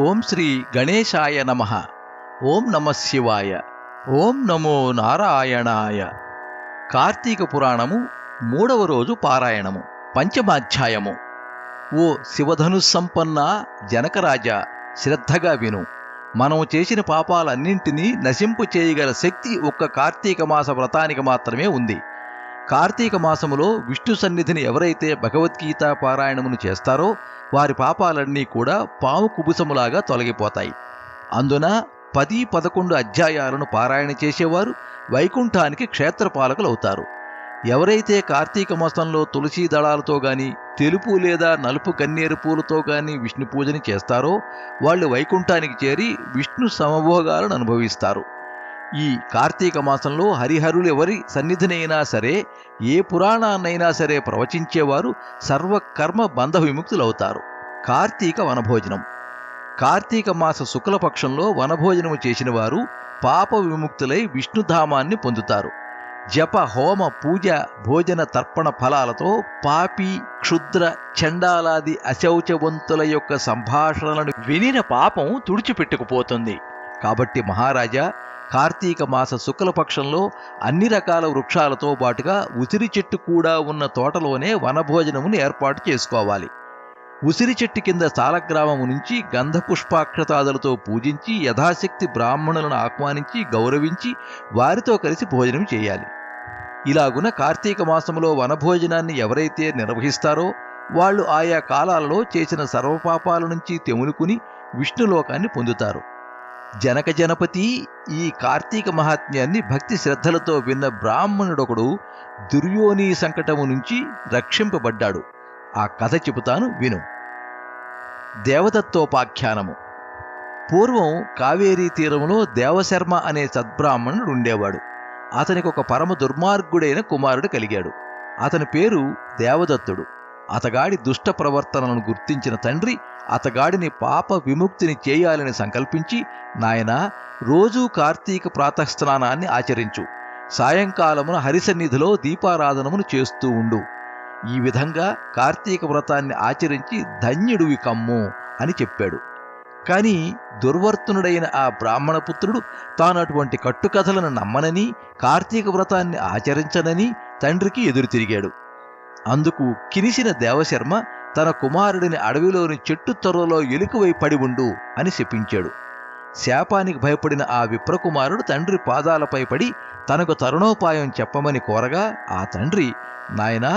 ఓం శ్రీ గణేశాయ నమః. ఓం నమః శివాయ. ఓం నమో నారాయణాయ. కార్తీక పురాణము 3వ రోజు పారాయణము, పంచమాధ్యాయము. ఓ శివధనుస్సంపన్న జనకరాజా, శ్రద్ధగా విను. మనము చేసిన పాపాలన్నింటినీ నశింపు చేయగల శక్తి ఒక్క కార్తీక మాస వ్రతానికి మాత్రమే ఉంది. కార్తీక మాసములో విష్ణు సన్నిధిని ఎవరైతే భగవద్గీత పారాయణమును చేస్తారో వారి పాపాలన్నీ కూడా పాము కుబుసములాగా తొలగిపోతాయి. అందున 10-11 అధ్యాయాలను పారాయణ చేసేవారు వైకుంఠానికి క్షేత్రపాలకులవుతారు. ఎవరైతే కార్తీక మాసంలో తులసీ దళాలతో గాని, తెలుపు లేదా నలుపు గన్నేరు పూలతో గాని విష్ణు పూజని చేస్తారో వాళ్ళు వైకుంఠానికి చేరి విష్ణు సమభోగాలను అనుభవిస్తారు. ఈ కార్తీక మాసంలో హరిహరులు ఎవరి సన్నిధినైనా సరే, ఏ పురాణాన్నైనా సరే ప్రవచించేవారు సర్వకర్మ బంధ విముక్తులవుతారు. కార్తీక వనభోజనం. కార్తీక మాస శుక్లపక్షంలో వనభోజనము చేసిన వారు పాప విముక్తులై విష్ణుధామాన్ని పొందుతారు. జప, హోమ, పూజ, భోజన, తర్పణ ఫలాలతో పాపి, క్షుద్ర, చండాలాది అశౌచవంతుల యొక్క సంభాషణలను వినిన పాపం తుడిచిపెట్టుకుపోతుంది. కాబట్టి మహారాజా, కార్తీక మాస శుక్లపక్షంలో అన్ని రకాల వృక్షాలతో పాటుగా ఉసిరి చెట్టు కూడా ఉన్న తోటలోనే వనభోజనమును ఏర్పాటు చేసుకోవాలి. ఉసిరి చెట్టు కింద సాలగ్రామము నుంచి గంధపుష్పాక్షతాదులతో పూజించి యథాశక్తి బ్రాహ్మణులను ఆహ్వానించి గౌరవించి వారితో కలిసి భోజనం చేయాలి. ఇలాగున కార్తీక మాసంలో వనభోజనాన్ని ఎవరైతే నిర్వహిస్తారో వాళ్ళు ఆయా కాలాలలో చేసిన సర్వపాపాల నుంచి తెములుకుని విష్ణులోకాన్ని పొందుతారు. జనక జనపతి ఈ కార్తీక మహాత్మ్యాన్ని భక్తి శ్రద్ధలతో విన్న బ్రాహ్మణుడొకడు దుర్యోని సంకటము నుంచి రక్షింపబడ్డాడు. ఆ కథ చెబుతాను, విను. దేవదత్తోపాఖ్యానము. పూర్వం కావేరీ తీరంలో దేవశర్మ అనే సద్బ్రాహ్మణుడు ఉండేవాడు. అతనికి ఒక పరమ దుర్మార్గుడైన కుమారుడు కలిగాడు. అతని పేరు దేవదత్తుడు. అతగాడి దుష్ట ప్రవర్తనలను గుర్తించిన తండ్రి అతగాడిని పాప విముక్తిని చేయాలని సంకల్పించి, నాయనా, రోజూ కార్తీక ప్రాతఃస్నానాన్ని ఆచరించు, సాయంకాలమున హరిసన్నిధిలో దీపారాధనమును చేస్తూ ఉండు. ఈ విధంగా కార్తీక వ్రతాన్ని ఆచరించి ధన్యుడివి కమ్ము అని చెప్పాడు. కాని దుర్వర్తనుడైన ఆ బ్రాహ్మణపుత్రుడు తాను అటువంటి కట్టుకథలను నమ్మనని, కార్తీక వ్రతాన్ని ఆచరించనని తండ్రికి ఎదురు తిరిగాడు. అందుకు కినిసిన దేవశర్మ తన కుమారుడిని అడవిలోని చెట్టు తొర్రలో ఎలుకవై పడి ఉండు అని శపించాడు. శాపానికి భయపడిన ఆ విప్రకుమారుడు తండ్రి పాదాలపై పడి తనకు తరుణోపాయం చెప్పమని కోరగా ఆ తండ్రి, నాయనా,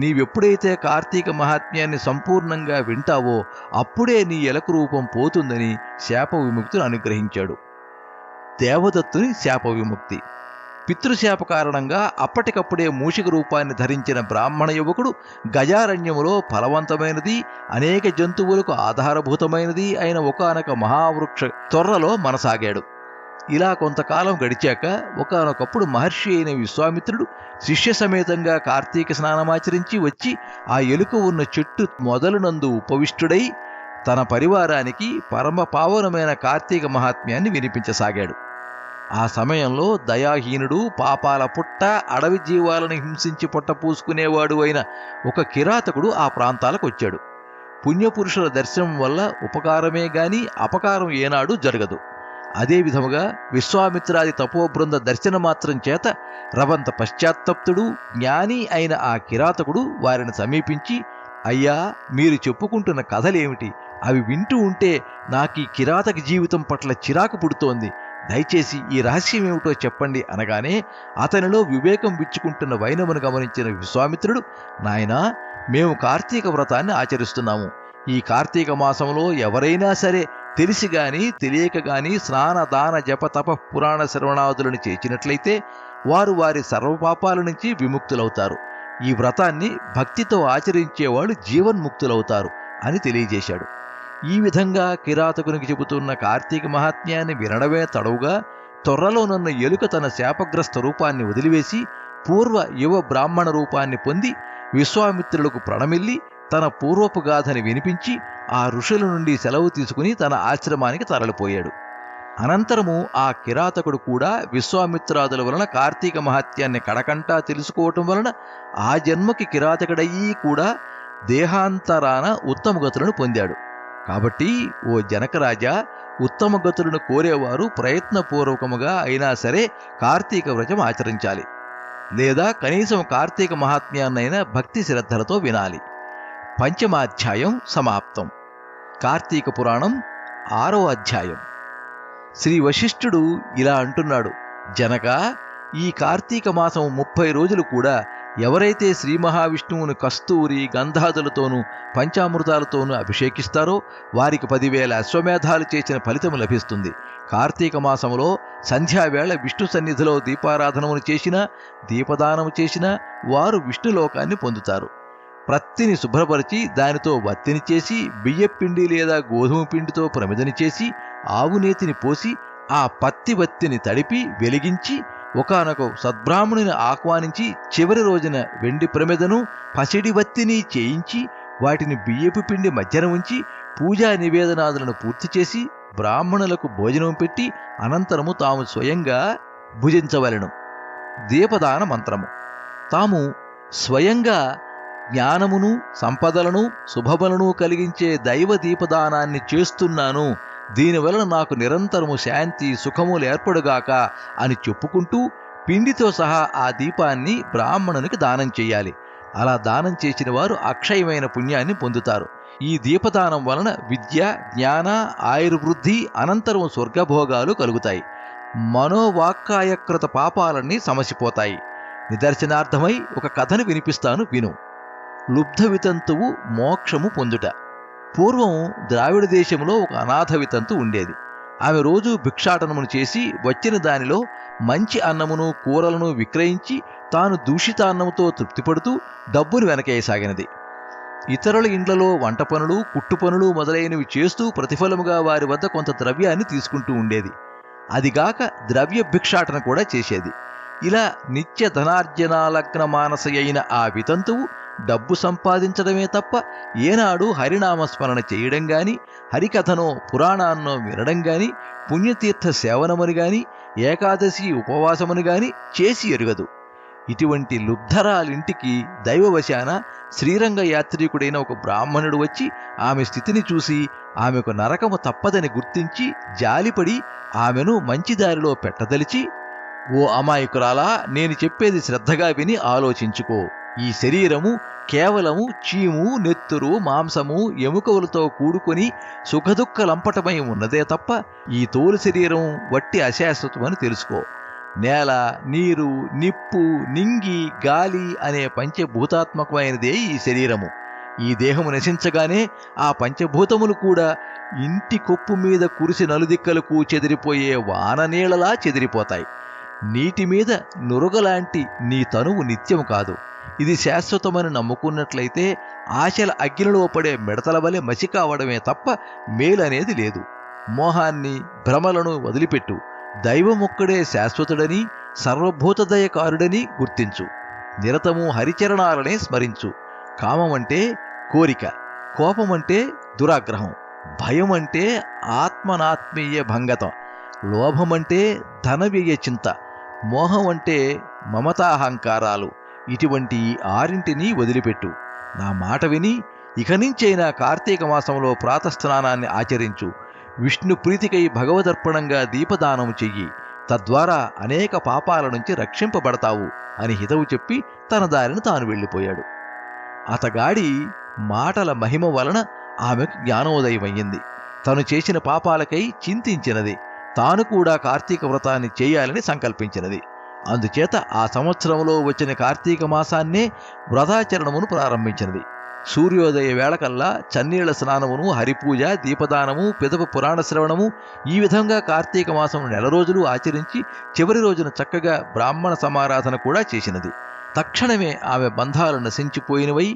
నీవెప్పుడైతే కార్తీక మహాత్మ్యాన్ని సంపూర్ణంగా వింటావో అప్పుడే నీ ఎలక రూపం పోతుందని శాప విముక్తిని అనుగ్రహించాడు. దేవదత్తుని శాప విముక్తి. పితృశాప కారణంగా అప్పటికప్పుడే మూషిక రూపాన్ని ధరించిన బ్రాహ్మణ యువకుడు గజారణ్యములో ఫలవంతమైనది, అనేక జంతువులకు ఆధారభూతమైనది అయిన ఒకానొక మహావృక్ష తొర్రలో మనసాగాడు. ఇలా కొంతకాలం గడిచాక ఒకానొకప్పుడు మహర్షి అయిన విశ్వామిత్రుడు శిష్య సమేతంగా కార్తీక స్నానమాచరించి వచ్చి ఆ ఎలుక ఉన్న చెట్టు మొదలునందు ఉపవిష్టుడై తన పరివారానికి పరమ పావనమైన కార్తీక మహాత్మ్యాన్ని వినిపించసాగాడు. ఆ సమయంలో దయాహీనుడు, పాపాల పుట్ట, అడవి జీవాలను హింసించి పొట్ట పూసుకునేవాడు అయిన ఒక కిరాతకుడు ఆ ప్రాంతాలకు వచ్చాడు. పుణ్యపురుషుల దర్శనం వల్ల ఉపకారమే గాని అపకారం ఏనాడు జరగదు. అదే విధముగా విశ్వామిత్రాది తపోబృంద దర్శనమాత్రం చేత రవంత పశ్చాత్తప్తుడు, జ్ఞాని అయిన ఆ కిరాతకుడు వారిని సమీపించి, అయ్యా, మీరు చెప్పుకుంటున్న కథలేమిటి? అవి వింటూ ఉంటే నాకీ కిరాతక జీవితం పట్ల చిరాకు పుడుతోంది. దయచేసి ఈ రహస్యమేమిటో చెప్పండి అనగానే అతనిలో వివేకం విచ్చుకుంటున్న వైనమును గమనించిన విశ్వామిత్రుడు, నాయనా, మేము కార్తీక వ్రతాన్ని ఆచరిస్తున్నాము. ఈ కార్తీక మాసంలో ఎవరైనా సరే తెలిసి గాని తెలియక గాని స్నాన, దాన, జప, తప, పురాణ శ్రవణాదులను చేసినట్లయితే వారు వారి సర్వపాపాల నుంచి విముక్తులవుతారు. ఈ వ్రతాన్ని భక్తితో ఆచరించేవాళ్ళు జీవన్ముక్తులవుతారు అని తెలియజేశాడు. ఈ విధంగా కిరాతకునికి చెబుతున్న కార్తీక మహాత్మ్యాన్ని వినడమే తడవుగా తొర్రలోనున్న ఎలుక తన శాపగ్రస్త రూపాన్ని వదిలివేసి పూర్వ యువ బ్రాహ్మణ రూపాన్ని పొంది విశ్వామిత్రులకు ప్రణమిల్లి తన పూర్వపు గాథని వినిపించి ఆ ఋషుల నుండి సెలవు తీసుకుని తన ఆశ్రమానికి తరలిపోయాడు. అనంతరము ఆ కిరాతకుడు కూడా విశ్వామిత్రాదుల వలన కార్తీక మహాత్యాన్ని కడకంటా తెలుసుకోవటం వలన ఆ జన్మకి కిరాతకుడయ్యి కూడా దేహాంతరాన ఉత్తమగతులను పొందాడు. కాబట్టి ఓ జనకరాజా, ఉత్తమ గతులను కోరేవారు ప్రయత్నపూర్వకముగా అయినా సరే కార్తీక వ్రతం ఆచరించాలి, లేదా కనీసం కార్తీక మహాత్మ్యాన్నైనా భక్తి శ్రద్ధలతో వినాలి. పంచమాధ్యాయం సమాప్తం. కార్తీక పురాణం 6వ అధ్యాయం. శ్రీ వశిష్ఠుడు ఇలా అంటున్నాడు: జనక, ఈ కార్తీక మాసం 30 రోజులు కూడా ఎవరైతే శ్రీ మహావిష్ణువును కస్తూరి గంధాదులతోనూ పంచామృతాలతోనూ అభిషేకిస్తారో వారికి 10,000 అశ్వమేధాలు చేసిన ఫలితం లభిస్తుంది. కార్తీక మాసంలో సంధ్యావేళ విష్ణు సన్నిధిలో దీపారాధనమును చేసినా దీపదానము చేసినా వారు విష్ణులోకాన్ని పొందుతారు. ప్రత్తిని శుభ్రపరిచి దానితో వత్తిని చేసి బియ్యపిండి లేదా గోధుమ పిండితో ప్రమిదని చేసి ఆవునేతిని పోసి ఆ పత్తి వత్తిని తడిపి వెలిగించి ఒకానొక సద్బ్రాహ్మణుని ఆహ్వానించి చివరి రోజున వెండి ప్రమిదను పసిడి వత్తిని చేయించి వాటిని బియ్యపు పిండి మధ్యన ఉంచి పూజా నివేదనాదులను పూర్తి చేసి బ్రాహ్మణులకు భోజనం పెట్టి అనంతరము తాము స్వయంగా భుజించవలెను. దీపదాన మంత్రము. తాము స్వయంగా జ్ఞానమును సంపదలను శుభములను కలిగించే దైవ దీపదానాన్ని చేస్తున్నాను, దీనివలన నాకు నిరంతరము శాంతి సుఖములు ఏర్పడుగాక అని చెప్పుకుంటూ పిండితో సహా ఆ దీపాన్ని బ్రాహ్మణునికి దానం చెయ్యాలి. అలా దానం చేసిన వారు అక్షయమైన పుణ్యాన్ని పొందుతారు. ఈ దీపదానం వలన విద్య జ్ఞాన ఆయుర్వృద్ధి అనంతరం స్వర్గభోగాలు కలుగుతాయి. మనోవాక్కాయకృత పాపాలన్నీ సమసిపోతాయి. నిదర్శనార్థమై ఒక కథను వినిపిస్తాను, విను. లుబ్ధ వితంతువు మోక్షము పొందుట. పూర్వం ద్రావిడ దేశంలో ఒక అనాథ వితంతు ఉండేది. ఆమె రోజూ భిక్షాటనమును చేసి వచ్చిన దానిలో మంచి అన్నమును కూరలను విక్రయించి తాను దూషిత అన్నముతో తృప్తిపడుతూ డబ్బును వెనకేయసాగినది. ఇతరుల ఇండ్లలో వంట పనులు కుట్టు పనులు మొదలైనవి చేస్తూ ప్రతిఫలముగా వారి వద్ద కొంత ద్రవ్యాన్ని తీసుకుంటూ ఉండేది. అదిగాక ద్రవ్య భిక్షాటన కూడా చేసేది. ఇలా నిత్య ధనార్జనాలగ్న మానస అయిన ఆ వితంతువు డబ్బు సంపాదించడమే తప్ప ఏనాడు హరినామస్మరణ చేయడం గాని, హరికథనో పురాణాన్నో వినడం గాని, పుణ్యతీర్థ సేవనమని గాని, ఏకాదశి ఉపవాసమని గాని చేసి ఎరుగదు. ఇటువంటి లుబ్ధరాలింటికి దైవవశాన శ్రీరంగ యాత్రికుడైన ఒక బ్రాహ్మణుడు వచ్చి ఆమె స్థితిని చూసి ఆమెకు నరకము తప్పదని గుర్తించి జాలిపడి ఆమెను మంచిదారిలో పెట్టదలిచి, ఓ అమాయకురాలా, నేను చెప్పేది శ్రద్ధగా విని ఆలోచించుకో. ఈ శరీరము కేవలము చీము నెత్తురు మాంసము ఎముకవులతో కూడుకొని సుఖదుఖ లంపటమై ఉన్నదే తప్ప ఈ తోలు శరీరం వట్టి అశాశ్వతమని తెలుసుకో. నేల నీరు నిప్పు నింగి గాలి అనే పంచభూతాత్మకమైనదే ఈ శరీరము. ఈ దేహము నశించగానే ఆ పంచభూతములు కూడా ఇంటి కొప్పు మీద కురిసి నలుదిక్కలకు చెదిరిపోయే వాన నీళ్లలా చెదిరిపోతాయి. నీటి మీద నురగలాంటి నీ తనువు నిత్యము కాదు. ఇది శాశ్వతమని నమ్ముకున్నట్లయితే ఆశల అగ్నిలో పడే మిడతల వలె మసి కావడమే తప్ప మేలనేది లేదు. మోహాన్ని భ్రమలను వదిలిపెట్టు. దైవమొక్కడే శాశ్వతుడని సర్వభూతదయకారుడని గుర్తించు. నిరతము హరిచరణాలనే స్మరించు. కామమంటే కోరిక, కోపమంటే దురాగ్రహం, భయమంటే ఆత్మనాత్మీయ భంగతం, లోభమంటే ధనవ్యయ చింత, మోహం అంటే మమతాహంకారాలు. ఇటువంటి 6 వదిలిపెట్టు. నా మాట విని ఇక నుంచైనా కార్తీక మాసంలో ప్రాతస్నానాన్ని ఆచరించు. విష్ణు ప్రీతికై భగవదర్పణంగా దీపదానము చెయ్యి. తద్వారా అనేక పాపాల నుంచి రక్షింపబడతావు అని హితవు చెప్పి తన దారిని తాను వెళ్ళిపోయాడు. అతగాడి మాటల మహిమ వలన ఆమెకు జ్ఞానోదయమయ్యింది. తను చేసిన పాపాలకై చింతించినది. తాను కూడా కార్తీక వ్రతాన్ని చేయాలని సంకల్పించినది. అందుచేత ఆ సంవత్సరంలో వచ్చిన కార్తీక మాసాన్నే వ్రతాచరణమును ప్రారంభించినది. సూర్యోదయ వేళకల్లా చన్నీళ్ల స్నానమును, హరిపూజ, దీపదానము, పిదప పురాణ శ్రవణము, ఈ విధంగా కార్తీక మాసం 9 రోజులు ఆచరించి చివరి రోజున చక్కగా బ్రాహ్మణ సమారాధన కూడా చేసినది. తక్షణమే ఆమె బంధాలు నశించిపోయినవై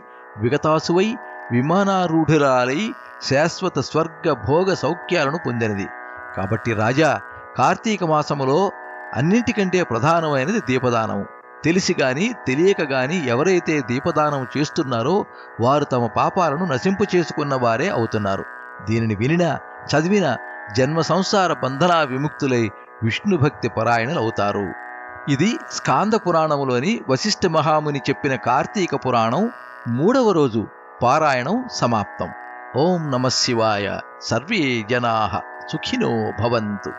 విగతాసువై విమానారూఢురాలై శాశ్వత స్వర్గ భోగ సౌఖ్యాలను పొందినది. కాబట్టి రాజా, కార్తీక మాసములో అన్నింటికంటే ప్రధానమైనది దీపదానము. తెలిసి గాని తెలియక గాని ఎవరైతే దీపదానం చేస్తున్నారో వారు తమ పాపాలను నశింపు చేసుకున్న వారే అవుతున్నారు. దీనిని వినినా చదివిన జన్మ సంసార బంధనా విముక్తులై విష్ణుభక్తి పరాయణులవుతారు. ఇది స్కాంద పురాణములోని వశిష్ఠ మహాముని చెప్పిన కార్తీక పురాణం 3వ రోజు పారాయణం సమాప్తం. ఓం నమః శివాయ. సర్వే జనాః సుఖినో భవంతు.